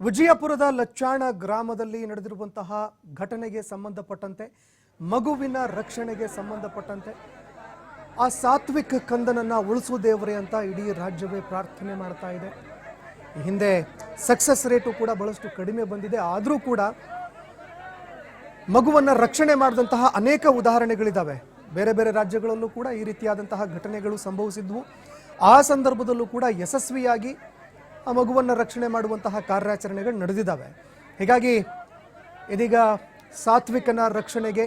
ವಿಜಯಪುರದ ಲಚ್ಚಾಣ ಗ್ರಾಮದಲ್ಲಿ ನಡೆದಿರುವಂತಹ ಘಟನೆಗೆ ಸಂಬಂಧಪಟ್ಟಂತೆ ಮಗುವಿನ ರಕ್ಷಣೆಗೆ ಸಂಬಂಧಪಟ್ಟಂತೆ ಆ ಸಾತ್ವಿಕ ಕಂದನನ್ನ ಉಳಿಸು ದೇವರೇ ಅಂತ ಇಡೀ ರಾಜ್ಯವೇ ಪ್ರಾರ್ಥನೆ ಮಾಡ್ತಾ ಇದೆ. ಹಿಂದೆ ಸಕ್ಸಸ್ ರೇಟು ಕೂಡ ಬಹಳಷ್ಟು ಕಡಿಮೆ ಬಂದಿದೆ. ಆದರೂ ಕೂಡ ಮಗುವನ್ನ ರಕ್ಷಣೆ ಮಾಡಿದಂತಹ ಅನೇಕ ಉದಾಹರಣೆಗಳಿದ್ದಾವೆ. ಬೇರೆ ಬೇರೆ ರಾಜ್ಯಗಳಲ್ಲೂ ಕೂಡ ಈ ರೀತಿಯಾದಂತಹ ಘಟನೆಗಳು ಸಂಭವಿಸಿದ್ವು. ಆ ಸಂದರ್ಭದಲ್ಲೂ ಕೂಡ ಯಶಸ್ವಿಯಾಗಿ ಆ ಮಗುವನ್ನು ರಕ್ಷಣೆ ಮಾಡುವಂತಹ ಕಾರ್ಯಾಚರಣೆಗಳು ನಡೆದಿದ್ದಾವೆ. ಹೀಗಾಗಿ ಇದೀಗ ಸಾತ್ವಿಕನ ರಕ್ಷಣೆಗೆ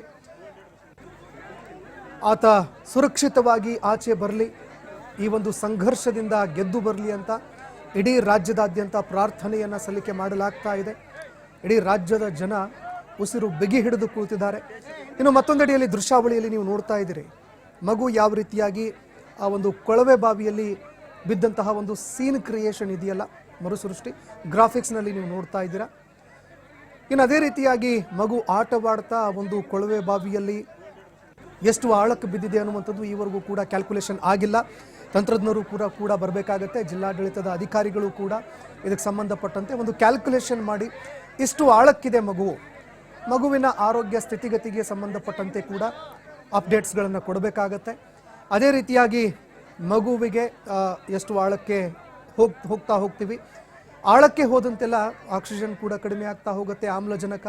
ಆತ ಸುರಕ್ಷಿತವಾಗಿ ಆಚೆ ಬರಲಿ, ಈ ಒಂದು ಸಂಘರ್ಷದಿಂದ ಗೆದ್ದು ಬರಲಿ ಅಂತ ಇಡೀ ರಾಜ್ಯದಾದ್ಯಂತ ಪ್ರಾರ್ಥನೆಯನ್ನು ಸಲ್ಲಿಕೆ ಮಾಡಲಾಗ್ತಾ ಇದೆ. ಇಡೀ ರಾಜ್ಯದ ಜನ ಉಸಿರು ಬಿಗಿ ಹಿಡಿದು ಕೂತಿದ್ದಾರೆ. ಇನ್ನು ಮತ್ತೊಂದೆಡೆಯಲ್ಲಿ ದೃಶ್ಯಾವಳಿಯಲ್ಲಿ ನೀವು ನೋಡ್ತಾ ಇದ್ದೀರಿ, ಮಗು ಯಾವ ರೀತಿಯಾಗಿ ಆ ಒಂದು ಕೊಳವೆ ಬಾವಿಯಲ್ಲಿ ಬಿದ್ದಂತಹ ಒಂದು ಸೀನ್ ಕ್ರಿಯೇಷನ್ ಇದೆಯಲ್ಲ, ಮರುಸೃಷ್ಟಿ ಗ್ರಾಫಿಕ್ಸ್ನಲ್ಲಿ ನೀವು ನೋಡ್ತಾ ಇದ್ದೀರಾ. ಇನ್ನು ಅದೇ ರೀತಿಯಾಗಿ ಮಗು ಆಟವಾಡ್ತಾ ಒಂದು ಕೊಳವೆ ಬಾವಿಯಲ್ಲಿ ಎಷ್ಟು ಆಳಕ್ಕೆ ಬಿದ್ದಿದೆ ಅನ್ನುವಂಥದ್ದು ಈವರೆಗೂ ಕೂಡ ಕ್ಯಾಲ್ಕುಲೇಷನ್ ಆಗಿಲ್ಲ. ತಂತ್ರಜ್ಞರು ಕೂಡ ಬರಬೇಕಾಗತ್ತೆ. ಜಿಲ್ಲಾಡಳಿತದ ಅಧಿಕಾರಿಗಳು ಕೂಡ ಇದಕ್ಕೆ ಸಂಬಂಧಪಟ್ಟಂತೆ ಒಂದು ಕ್ಯಾಲ್ಕುಲೇಷನ್ ಮಾಡಿ ಇಷ್ಟು ಆಳಕ್ಕಿದೆ ಮಗುವಿನ ಆರೋಗ್ಯ ಸ್ಥಿತಿಗತಿಗೆ ಸಂಬಂಧಪಟ್ಟಂತೆ ಕೂಡ ಅಪ್ಡೇಟ್ಸ್ಗಳನ್ನು ಕೊಡಬೇಕಾಗತ್ತೆ. ಅದೇ ರೀತಿಯಾಗಿ ಮಗುವಿಗೆ ಎಷ್ಟು ಆಳಕ್ಕೆ ಹೋಗ್ತೀವಿ, ಆಳಕ್ಕೆ ಹೋದಂತೆಲ್ಲ ಆಕ್ಸಿಜನ್ ಕೂಡ ಕಡಿಮೆ ಆಗ್ತಾ ಹೋಗುತ್ತೆ, ಆಮ್ಲಜನಕ.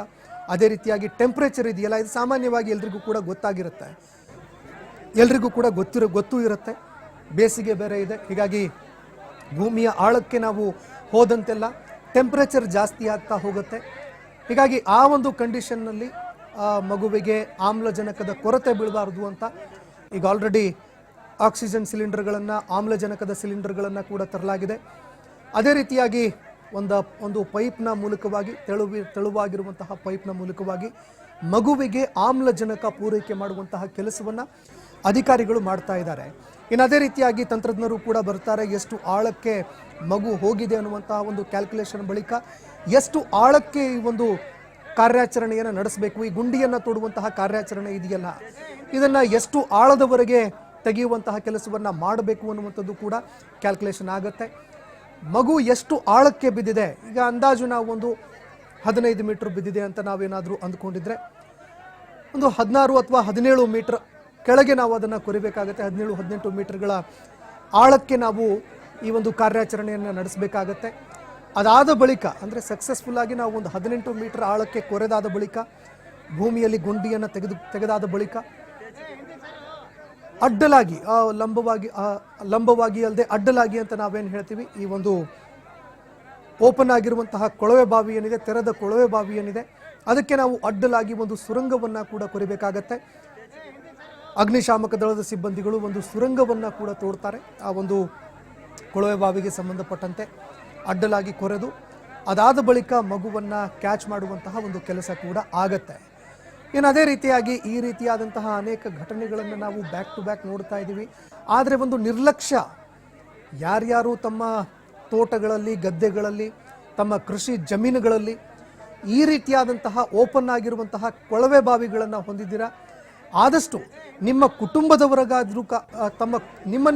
ಅದೇ ರೀತಿಯಾಗಿ ಟೆಂಪ್ರೇಚರ್ ಇದೆಯಲ್ಲ, ಇದು ಸಾಮಾನ್ಯವಾಗಿ ಎಲ್ರಿಗೂ ಕೂಡ ಗೊತ್ತಾಗಿರುತ್ತೆ, ಎಲ್ರಿಗೂ ಕೂಡ ಗೊತ್ತೂ ಇರುತ್ತೆ. ಬೇಸಿಗೆ ಬೇರೆ ಇದೆ, ಹೀಗಾಗಿ ಭೂಮಿಯ ಆಳಕ್ಕೆ ನಾವು ಹೋದಂತೆಲ್ಲ ಟೆಂಪ್ರೇಚರ್ ಜಾಸ್ತಿ ಆಗ್ತಾ ಹೋಗುತ್ತೆ. ಹೀಗಾಗಿ ಆ ಒಂದು ಕಂಡೀಷನ್ನಲ್ಲಿ ಮಗುವಿಗೆ ಆಮ್ಲಜನಕದ ಕೊರತೆ ಬೀಳಬಾರ್ದು ಅಂತ ಈಗ ಆಲ್ರೆಡಿ ಆಕ್ಸಿಜನ್ ಸಿಲಿಂಡರ್ಗಳನ್ನು, ಆಮ್ಲಜನಕದ ಸಿಲಿಂಡರ್ಗಳನ್ನು ಕೂಡ ತರಲಾಗಿದೆ. ಅದೇ ರೀತಿಯಾಗಿ ಒಂದು ಪೈಪ್ನ ಮೂಲಕವಾಗಿ ತೆಳುವಾಗಿರುವಂತಹ ಪೈಪ್ನ ಮೂಲಕವಾಗಿ ಮಗುವಿಗೆ ಆಮ್ಲಜನಕ ಪೂರೈಕೆ ಮಾಡುವಂತಹ ಕೆಲಸವನ್ನು ಅಧಿಕಾರಿಗಳು ಮಾಡ್ತಾ ಇದ್ದಾರೆ. ಇನ್ನು ಅದೇ ರೀತಿಯಾಗಿ ತಂತ್ರಜ್ಞರು ಕೂಡ ಬರ್ತಾರೆ. ಎಷ್ಟು ಆಳಕ್ಕೆ ಮಗು ಹೋಗಿದೆ ಅನ್ನುವಂತಹ ಒಂದು ಕ್ಯಾಲ್ಕುಲೇಷನ್ ಬಳಿಕ ಎಷ್ಟು ಆಳಕ್ಕೆ ಈ ಒಂದು ಕಾರ್ಯಾಚರಣೆಯನ್ನು ನಡೆಸಬೇಕು, ಈ ಗುಂಡಿಯನ್ನು ತೋಡುವಂತಹ ಕಾರ್ಯಾಚರಣೆ ಇದೆಯಲ್ಲ, ಇದನ್ನು ಎಷ್ಟು ಆಳದವರೆಗೆ ತೆಗೆಯುವಂತಹ ಕೆಲಸವನ್ನು ಮಾಡಬೇಕು ಅನ್ನುವಂಥದ್ದು ಕೂಡ ಕ್ಯಾಲ್ಕುಲೇಷನ್ ಆಗುತ್ತೆ. ಮಗು ಎಷ್ಟು ಆಳಕ್ಕೆ ಬಿದ್ದಿದೆ, ಈಗ ಅಂದಾಜು ನಾವು ಒಂದು 15 ಮೀಟರ್ ಬಿದ್ದಿದೆ ಅಂತ ನಾವೇನಾದರೂ ಅಂದ್ಕೊಂಡಿದ್ರೆ ಒಂದು 16 ಅಥವಾ 17 ಮೀಟರ್ ಕೆಳಗೆ ನಾವು ಅದನ್ನು ಕೊರಿಬೇಕಾಗತ್ತೆ. 17-18 ಮೀಟರ್ಗಳ ಆಳಕ್ಕೆ ನಾವು ಈ ಒಂದು ಕಾರ್ಯಾಚರಣೆಯನ್ನು ನಡೆಸಬೇಕಾಗತ್ತೆ. ಅದಾದ ಬಳಿಕ ಅಂದರೆ ಸಕ್ಸಸ್ಫುಲ್ ಆಗಿ ನಾವು ಒಂದು 18 ಮೀಟರ್ ಆಳಕ್ಕೆ ಕೊರೆದಾದ ಬಳಿಕ, ಭೂಮಿಯಲ್ಲಿ ಗುಂಡಿಯನ್ನು ತೆಗೆದಾದ ಬಳಿಕ ಅಡ್ಡಲಾಗಿ ಲಂಬವಾಗಿ ಅಲ್ಲದೆ ಅಡ್ಡಲಾಗಿ ಅಂತ ನಾವೇನು ಹೇಳ್ತೀವಿ, ಈ ಒಂದು ಓಪನ್ ಆಗಿರುವಂತಹ ಕೊಳವೆ ಬಾವಿ ಏನಿದೆ, ತೆರೆದ ಕೊಳವೆ ಬಾವಿ ಏನಿದೆ, ಅದಕ್ಕೆ ನಾವು ಅಡ್ಡಲಾಗಿ ಒಂದು ಸುರಂಗವನ್ನು ಕೂಡ ಕೊರಿಬೇಕಾಗತ್ತೆ. ಅಗ್ನಿಶಾಮಕ ದಳದ ಸಿಬ್ಬಂದಿಗಳು ಒಂದು ಸುರಂಗವನ್ನು ಕೂಡ ತೋಡ್ತಾರೆ. ಆ ಒಂದು ಕೊಳವೆ ಬಾವಿಗೆ ಸಂಬಂಧಪಟ್ಟಂತೆ ಅಡ್ಡಲಾಗಿ ಕೊರೆದು ಅದಾದ ಬಳಿಕ ಮಗುವನ್ನು ಕ್ಯಾಚ್ ಮಾಡುವಂತಹ ಒಂದು ಕೆಲಸ ಕೂಡ ಆಗತ್ತೆ. ಇನ್ನು ಅದೇ ರೀತಿಯಾಗಿ ಈ ರೀತಿಯಾದಂತಹ ಅನೇಕ ಘಟನೆಗಳನ್ನು ನಾವು ಬ್ಯಾಕ್ ಟು ಬ್ಯಾಕ್ ನೋಡ್ತಾ ಇದ್ದೀವಿ. ಆದರೆ ಒಂದು ನಿರ್ಲಕ್ಷ್ಯ, ಯಾರ್ಯಾರು ತಮ್ಮ ತೋಟಗಳಲ್ಲಿ, ಗದ್ದೆಗಳಲ್ಲಿ, ತಮ್ಮ ಕೃಷಿ ಜಮೀನುಗಳಲ್ಲಿ ಈ ರೀತಿಯಾದಂತಹ ಓಪನ್ ಆಗಿರುವಂತಹ ಕೊಳವೆ ಬಾವಿಗಳನ್ನು ಹೊಂದಿದ್ದೀರಾ, ಆದಷ್ಟು ನಿಮ್ಮ ಕುಟುಂಬದವರಿಗಾದರೂ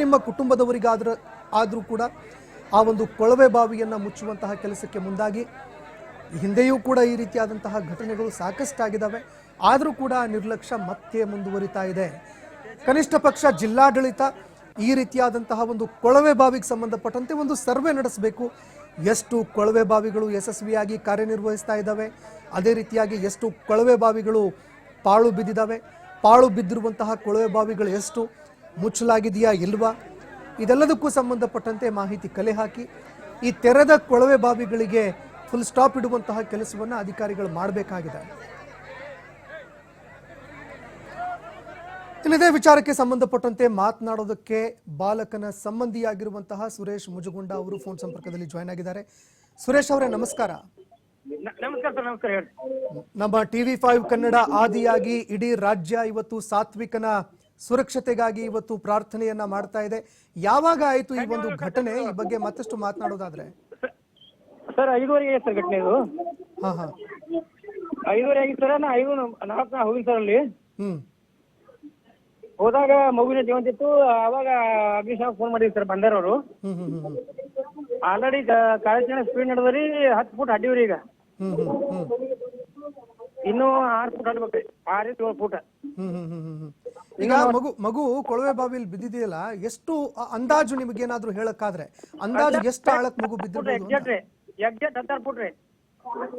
ನಿಮ್ಮ ಕುಟುಂಬದವರಿಗಾದರೂ ಕೂಡ ಆ ಒಂದು ಕೊಳವೆ ಬಾವಿಯನ್ನು ಮುಚ್ಚುವಂತಹ ಕೆಲಸಕ್ಕೆ ಮುಂದಾಗಿ. ಹಿಂದೆಯೂ ಕೂಡ ಈ ರೀತಿಯಾದಂತಹ ಘಟನೆಗಳು ಸಾಕಷ್ಟಾಗಿದ್ದಾವೆ. ಆದರೂ ಕೂಡ ನಿರ್ಲಕ್ಷ್ಯ ಮತ್ತೆ ಮುಂದುವರಿತಾ ಇದೆ. ಕನಿಷ್ಠ ಪಕ್ಷ ಜಿಲ್ಲಾಡಳಿತ ಈ ರೀತಿಯಾದಂತಹ ಒಂದು ಕೊಳವೆ ಬಾವಿಗೆ ಸಂಬಂಧಪಟ್ಟಂತೆ ಒಂದು ಸರ್ವೆ ನಡೆಸಬೇಕು. ಎಷ್ಟು ಕೊಳವೆ ಬಾವಿಗಳು ಯಶಸ್ವಿಯಾಗಿ ಕಾರ್ಯನಿರ್ವಹಿಸ್ತಾ ಇದ್ದಾವೆ, ಅದೇ ರೀತಿಯಾಗಿ ಎಷ್ಟು ಕೊಳವೆ ಬಾವಿಗಳು ಪಾಳು ಬಿದ್ದಿದ್ದಾವೆ, ಪಾಳು ಬಿದ್ದಿರುವಂತಹ ಕೊಳವೆ ಬಾವಿಗಳು ಎಷ್ಟು ಮುಚ್ಚಲಾಗಿದೆಯಾ ಇಲ್ವಾ, ಇದೆಲ್ಲದಕ್ಕೂ ಸಂಬಂಧಪಟ್ಟಂತೆ ಮಾಹಿತಿ ಕಲೆ ಹಾಕಿ ಈ ತೆರೆದ ಕೊಳವೆ ಬಾವಿಗಳಿಗೆ ಫುಲ್ ಸ್ಟಾಪ್ ಇಡುವಂತಹ ಕೆಲಸವನ್ನು ಅಧಿಕಾರಿಗಳು ಮಾಡಬೇಕಾಗಿದೆ. ಇದೇ ವಿಚಾರಕ್ಕೆ ಸಂಬಂಧಪಟ್ಟಂತೆ ಮಾತನಾಡೋದಕ್ಕೆ ಬಾಲಕನ ಸಂಬಂಧಿಯಾಗಿರುವಂತಹ ಸುರೇಶ್ ಮುಜಗುಂಡ ಅವರು ಫೋನ್ ಸಂಪರ್ಕದಲ್ಲಿ ಜಾಯ್ನ್ ಆಗಿದ್ದಾರೆ. ಸುರೇಶ್ ಅವರೇ ನಮಸ್ಕಾರ. ನಮ್ಮ TV5 ಕನ್ನಡ ಆದಿಯಾಗಿ ಇಡೀ ರಾಜ್ಯ ಇವತ್ತು ಸಾತ್ವಿಕನ ಸುರಕ್ಷತೆಗಾಗಿ ಇವತ್ತು ಪ್ರಾರ್ಥನೆಯನ್ನ ಮಾಡ್ತಾ ಇದೆ. ಯಾವಾಗ ಆಯ್ತು ಈ ಒಂದು ಘಟನೆ, ಈ ಬಗ್ಗೆ ಮತ್ತಷ್ಟು ಮಾತನಾಡೋದಾದ್ರೆ? ಸರ್ 5:30 ಸರ್ ಘಟನೆ ಇದು. 5:30 ಆಗಿತ್ತು ಸರ್. ನಾ 5:04 ಹೋಗಿನಿ ಸರ್. ಅಲ್ಲಿ ಹೋದಾಗ ಮಗುವಿನ ಜೀವಂತಿತ್ತು. ಅವಾಗ ಅಗ್ನಿಶಾಮಕ ಫೋನ್ ಮಾಡಿದ್ರು ಸರ್ ಬಂದರವರು. ಆಲ್ರೆಡಿ ಕಾರ್ಯಾಚರಣೆ ಸ್ಪೀಡ್ ನಡೆದ್ರಿ 10 ಫೂಟ್ ಅಡ್ಡಿವ್ರಿ ಈಗ. ಹ್ಮ್ ಹ್ಮ್ ಹ್ಮ್ ಇನ್ನೂ 6 ಫೂಟ್ ಅಡ್ಬೇಕ್ರಿ, 6 7 ಫೂಟ್. ಹ್ಮ್ ಹ್ಮ್ ಹ್ಮ್ ಹ್ಮ್ ಈಗ ಮಗು ಕೊಳವೆ ಬಾವಿಲಿ ಬಿದ್ದಿದೆಯಲ್ಲ, ಎಷ್ಟು ಅಂದಾಜು ನಿಮಗೇನಾದ್ರೂ ಹೇಳಕ್ಕಾದ್ರೆ ಅಂದಾಜು ಎಷ್ಟು ಆಳಕ್ ಮಗು ಬಿದ್ದಿರ್ಬೋದು? ಎಕ್ಸಾಕ್ಟ್ 16 ಫೂಟ್ ರೀ.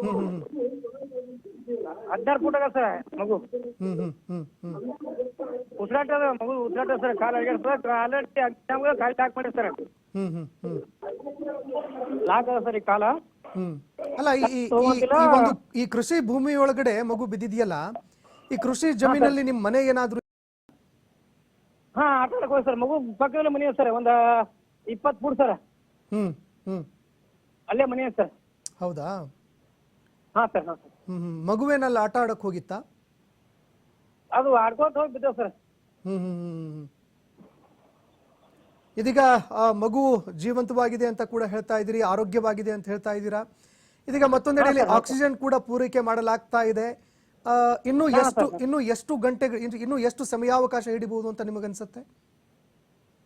ಹ್ಮ್ ಹ್ಮ್ 16 ಫೂಟ್ ಅದ ಸರ್ ಮಗು. ಹ್ಮ್ ಹ್ಮ್ ಹ್ಮ್ ಹ್ಮ್ ಉಸಿರಾಟ ಅದ ಮಗು, ಉಸಿರಾಟ ಸರ್. ಕಾಲು ಅಡ್ಗಾಡ್ತದ. ಆಲ್ರೆಡಿ ಎಕ್ಸಾಮ್ಗೆ ಕಾಲು ಲಾಕ್ ಮಾಡಿ ಸರ್. ಹ್ಮ್ ಹ್ಮ್ ಹ್ಮ್ ಲಾಕ್ ಅದ ಸರ್ ಈ ಕಾಲ. ಹ್ಮ್ ಅಲ್ಲ, ಈ ಕೃಷಿ ಭೂಮಿ ಒಳಗಡೆ ಮಗು ಬಿದ್ದಿದೆಯಲ್ಲ, ಈ ಕೃಷಿ ಜಮೀನಲ್ಲಿ ನಿಮ್ ಮನೆ ಏನಾದ್ರು? ಹಾ, ಆಟ ಆಡಕ್ ಹೋಗಿ ಸರ್. ಮಗು ಪಕ್ಕದಲ್ಲೇ ಮನೆ ಸರ್, ಒಂದ 20 ಫೂಟ್ ಸರ್. ಹ್ಮ್ ಹ್ಮ್ ಅಲ್ಲೇ ಮನೆ ಸರ್. ಹೌದಾ? ಹಾ ಸರ್, ಹಾ ಸರ್. ಹ್ಮ್ ಹ್ಮ್ ಮಗುವೇನಲ್ಲ ಆಟ ಆಡಕ್ ಹೋಗಿತ್ತಾ? ಅದು ಆಡ್ಕೋತ ಹೋಗಿ ಬಿದ್ದೇವ್ ಸರ್. ಹ್ಮ್ ಹ್ಮ್ ಹ್ಮ್ ಇದೀಗ ಆ ಮಗು ಜೀವಂತವಾಗಿದೆ ಅಂತ ಕೂಡ ಹೇಳ್ತಾ ಇದ್ದೀರಿ, ಆರೋಗ್ಯವಾಗಿದೆ ಅಂತ ಹೇಳ್ತಾ ಇದ್ದೀರಾ. ಇದೀಗ ಮತ್ತೊಂದೆಡೆಯಲ್ಲಿ ಆಕ್ಸಿಜನ್ ಕೂಡ ಪೂರೈಕೆ ಮಾಡಲಾಗ್ತಾ ಇದೆ. ಇನ್ನು ಎಷ್ಟು ಗಂಟೆಗಳು, ಇನ್ನು ಎಷ್ಟು ಸಮಯಾವಕಾಶ ಹಿಡಿಬಹುದು ಅಂತ ನಿಮಗನ್ಸುತ್ತೆ?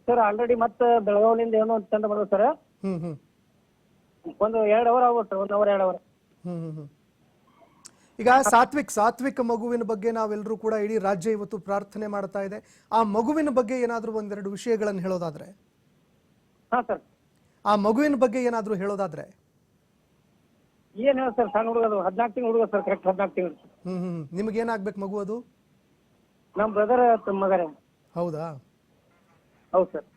ಸರ್ ಆಲ್ರೆಡಿ ಮತ್ತೆ ಬೆಳಗಾವಿಯಿಂದ ಏನೋ ತಂಡ ಮಾಡೋದು ಸರ್. ಹ್ಮ್ ಹ್ಮ್ ಒಂದು 2 ಅವರ್ ಆಗುತ್ತೆ, 1 ಅವರ್ 2 ಅವರ್. ಹ್ಮ್ ಹ್ಮ್ ಹ್ಮ್ ಈಗ ಸಾತ್ವಿಕ್ ಮಗುವಿನ ಬಗ್ಗೆ ನಾವೆಲ್ಲರೂ ಕೂಡ ಇಡೀ ರಾಜ್ಯ ಇವತ್ತು ಪ್ರಾರ್ಥನೆ ಮಾಡ್ತಾ ಇದೆ. ಆ ಮಗುವಿನ ಬಗ್ಗೆ ಏನಾದ್ರೂ ಒಂದೆರಡು ವಿಷಯಗಳನ್ನು ಹೇಳೋದಾದ್ರೆ? ಹಾ ಸರ್. ಆ ಮಗುವಿನ ಬಗ್ಗೆ ಏನಾದ್ರೂ ಹೇಳೋದಾದ್ರೆ? ಏನ್ ಹೇಳ ಸರ್, ಸಣ್ಣ ಹುಡುಗ, ಅದು 14 ತಿಂಗಳು ಹುಡುಗ ಸರ್, ಕರೆಕ್ಟ್ 14 ತಿಂಗಳು. ಹ್ಮ್ ಹ್ಮ್ ನಿಮ್ಗೆ ಏನಾಗ್ಬೇಕು ಮಗು? ಅದು ನಮ್ ಬ್ರದರ್ ಮಗರೇ. ಹೌದಾ? ಹೌದು ಸರ್.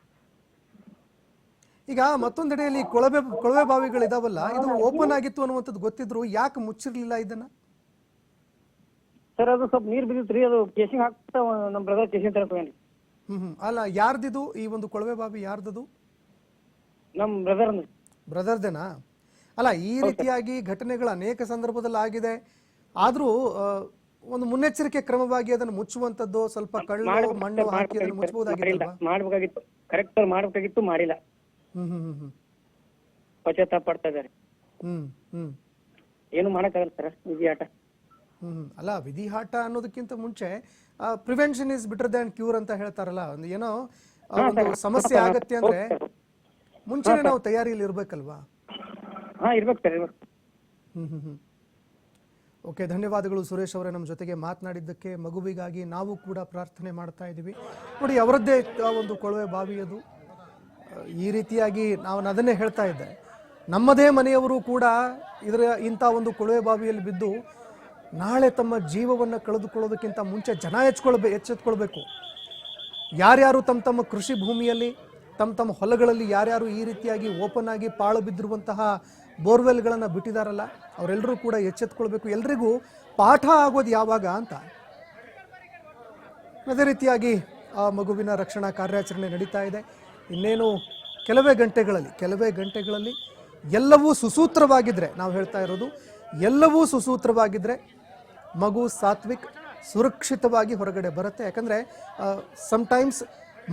ಈಗ ಮತ್ತೊಂದೆಡೆಯಲ್ಲಿ ಕೊಳವೆ ಬಾವಿಗಳಿದಾವಲ್ಲ, ಇದು ಓಪನ್ ಆಗಿತ್ತು ಅನ್ನುವಂಥದ್ದು ಗೊತ್ತಿದ್ರು ಯಾಕೆ ಮುಚ್ಚಿರ್ಲಿಲ್ಲ ಇದನ್ನ? ಸರ್ ಅದು ಸ್ವಲ್ಪ ನೀರ್ ಬಿದ್ದಿತ್ರಿ, ಅದು ಕೇಸಿಂಗ್ ಹಾಕ್ತಾ ನಮ್ ಬ್ರದರ್ ಕೇಸಿಂಗ್ ತರ ತಗೊಂಡ್ರಿ. ಅಲ್ಲ, ಯಾರ್ದಿದು ಈ ಒಂದು ಕೊಳವೆ ಬಾವಿ? ಯಾರ್ದದು? ನಮ್ ಬ್ರದರ್. ಬ್ರದರ್ದೇನಾ? ಅಲ್ಲ, ಈ ರೀತಿಯಾಗಿ ಘಟನೆಗಳು ಅನೇಕ ಸಂದರ್ಭದಲ್ಲಿ ಆಗಿದೆ. ಆದ್ರೂ ಒಂದು ಮುನ್ನೆಚ್ಚರಿಕೆ ಕ್ರಮವಾಗಿ ಅದನ್ನು ಮುಚ್ಚುವಂತದ್ದು, ಸ್ವಲ್ಪ ಕಳ್ಳು ಮಣ್ಣು ಹಾಕಿ ಅದನ್ನು ಮುಚ್ಚಬಹುದಾಗಿತ್ತು. ಮಾಡ್ಬೇಕಾಗಿತ್ತು, ಕರೆಕ್ಟ್ ಮಾಡ್ಬೇಕಾಗಿತ್ತು, ಮಾಡಿಲ್ಲ. ಪಶ್ಚಾತ್ತಾಪ ಪಡ್ತಾ ಇದಾರೆ. ಏನು ಮಾಡಕ್ಕಾಗಲ್ಲ ಸರ್, ವಿಧಿ ಆಟ. ಅಲ್ಲ, ವಿಧಿ ಆಟ ಅನ್ನೋದಕ್ಕಿಂತ ಮುಂಚೆ prevention is better than cure ಅಂತ ಹೇಳ್ತಾರಲ್ಲ. ಒಂದು ಏನೋ ಒಂದು ಸಮಸ್ಯೆ ಆಗತ್ತೆ ಅಂದ್ರೆ ಮುಂಚೆನೆ ನಾವು ತಯಾರಿಯಲ್ಲಿ ಇರ್ಬೇಕಲ್ವಾ? ಹಾ, ಇರ್ಬೇಕು ಸರ್, ಇರ್ಬೇಕು. ಓಕೆ, ಧನ್ಯವಾದಗಳು ಸುರೇಶ್ ಅವರೇ ನಮ್ಮ ಜೊತೆಗೆ ಮಾತನಾಡಿದ್ದಕ್ಕೆ. ಮಗುವಿಗಾಗಿ ನಾವು ಕೂಡ ಪ್ರಾರ್ಥನೆ ಮಾಡ್ತಾ ಇದ್ದೀವಿ. ನೋಡಿ, ಅವರದ್ದೇ ಒಂದು ಕೊಳವೆ ಬಾವಿ ಅದು. ಈ ರೀತಿಯಾಗಿ ನಾನು ಅದನ್ನೇ ಹೇಳ್ತಾ ಇದ್ದೆ, ನಮ್ಮದೇ ಮನೆಯವರು ಕೂಡ ಇಂಥ ಒಂದು ಕೊಳವೆ ಬಾವಿಯಲ್ಲಿ ಬಿದ್ದು ನಾಳೆ ತಮ್ಮ ಜೀವವನ್ನು ಕಳೆದುಕೊಳ್ಳೋದಕ್ಕಿಂತ ಮುಂಚೆ ಜನ ಎಚ್ಚೆತ್ಕೊಳ್ಬೇಕು. ಯಾರ್ಯಾರು ತಮ್ಮ ಕೃಷಿ ಭೂಮಿಯಲ್ಲಿ, ತಮ್ಮ ಹೊಲಗಳಲ್ಲಿ ಯಾರ್ಯಾರು ಈ ರೀತಿಯಾಗಿ ಓಪನ್ ಆಗಿ ಪಾಳು ಬಿದ್ದಿರುವಂತಹ ಬೋರ್ವೆಲ್ಗಳನ್ನು ಬಿಟ್ಟಿದಾರಲ್ಲ, ಅವರೆಲ್ಲರೂ ಕೂಡ ಎಚ್ಚೆತ್ಕೊಳ್ಬೇಕು. ಎಲ್ರಿಗೂ ಪಾಠ ಆಗೋದು ಯಾವಾಗ ಅಂತ. ಅದೇ ರೀತಿಯಾಗಿ ಆ ಮಗುವಿನ ರಕ್ಷಣಾ ಕಾರ್ಯಾಚರಣೆ ನಡೀತಾ ಇದೆ. ಇನ್ನೇನು ಕೆಲವೇ ಗಂಟೆಗಳಲ್ಲಿ ಎಲ್ಲವೂ ಸುಸೂತ್ರವಾಗಿದ್ದರೆ, ನಾವು ಹೇಳ್ತಾ ಇರೋದು ಎಲ್ಲವೂ ಸುಸೂತ್ರವಾಗಿದ್ದರೆ ಮಗು ಸಾತ್ವಿಕ್ ಸುರಕ್ಷಿತವಾಗಿ ಹೊರಗಡೆ ಬರುತ್ತೆ. ಯಾಕಂದರೆ ಸಮ್ಟೈಮ್ಸ್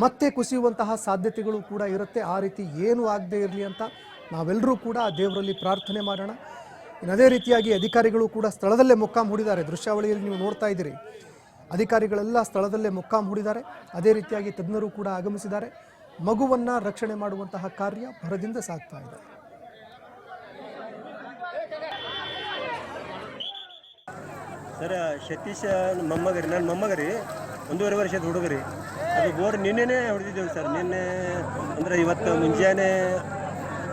ಮತ್ತೆ ಕುಸಿಯುವಂತಹ ಸಾಧ್ಯತೆಗಳು ಕೂಡ ಇರುತ್ತೆ. ಆ ರೀತಿ ಏನೂ ಆಗದೇ ಇರಲಿ ಅಂತ ನಾವೆಲ್ಲರೂ ಕೂಡ ಆ ದೇವರಲ್ಲಿ ಪ್ರಾರ್ಥನೆ ಮಾಡೋಣ. ಅದೇ ರೀತಿಯಾಗಿ ಅಧಿಕಾರಿಗಳು ಕೂಡ ಸ್ಥಳದಲ್ಲೇ ಮೊಕ್ಕಾಂ ಹೂಡಿದ್ದಾರೆ. ದೃಶ್ಯಾವಳಿಯಲ್ಲಿ ನೀವು ನೋಡ್ತಾ ಇದ್ದೀರಿ, ಅಧಿಕಾರಿಗಳೆಲ್ಲ ಸ್ಥಳದಲ್ಲೇ ಮೊಕ್ಕಾಂ ಹೂಡಿದ್ದಾರೆ. ಅದೇ ರೀತಿಯಾಗಿ ತಜ್ಞರು ಕೂಡ ಆಗಮಿಸಿದ್ದಾರೆ. ಮಗುವನ್ನು ರಕ್ಷಣೆ ಮಾಡುವಂತಹ ಕಾರ್ಯ ಭರದಿಂದ ಸಾಗ್ತಾ ಇದೆ. ಸರ್, ಸತೀಶ್ ಮೊಮ್ಮಗರಿ, ನನ್ನ ಮೊಮ್ಮಗರಿ, 1.5 ವರ್ಷದ ಹುಡುಗರಿ. ಅದು ಬೋರ್ ನಿನ್ನೆನೇ ಹೊಡೆದಿದ್ದೇವೆ ಸರ್. ನಿನ್ನೆ ಅಂದರೆ ಇವತ್ತು ಮುಂಜಾನೆ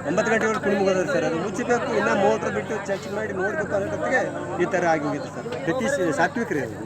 9 ಗಂಟೆಗಳು ಕುಣಿ ಮುಗಿದ್ರೆ ಸರ್. ಅದು ಮುಚ್ಚಬೇಕು, ಇನ್ನೂ ಮೋಟ್ರ್ ಬಿಟ್ಟು ಚೆಕ್ ಮಾಡಿ ನೋಡಬೇಕು ಅನ್ನೋದಕ್ಕೆ ಈ ಥರ ಆಗೋಗಿದೆ ಸರ್. ಸಾತ್ವಿಕ್ ರೀ ಅದು.